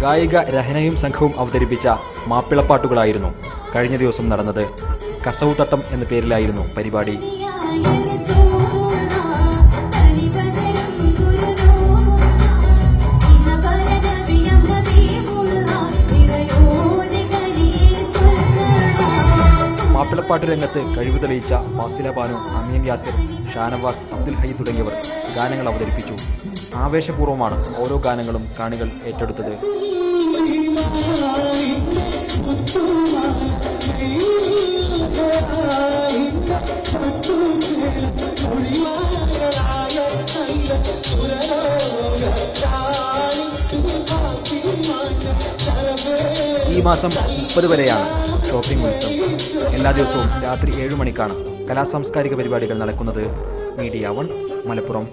ഗായിക രഹനയും സംഘവും അവതരിപ്പിച്ച മാപ്പിളപ്പാട്ടുകളായിരുന്നു കഴിഞ്ഞ ദിവസം നടന്നത്. കസവുതട്ടം എന്ന പേരിലായിരുന്നു പരിപാടി. മാപ്പിളപ്പാട്ട് രംഗത്ത് കഴിവ് തെളിയിച്ച ഫാസില ബാനു, അമീൻ യാസിർ, ഷാനവാസ്, അബ്ദുൽ ഹൈ തുടങ്ങിയവർ ഗാനങ്ങൾ അവതരിപ്പിച്ചു. ആവേശപൂർവ്വമാണ് ഓരോ ഗാനങ്ങളും കാണികൾ ഏറ്റെടുത്തത്. ഈ മാസം 30 വരെയാണ് ഷോപ്പിംഗ് ഉത്സവം. എല്ലാ ദിവസവും രാത്രി 7 മണിക്കാണ് കലാസാംസ്കാരിക പരിപാടികൾ നടക്കുന്നത്. മീഡിയ 1 മലപ്പുറം.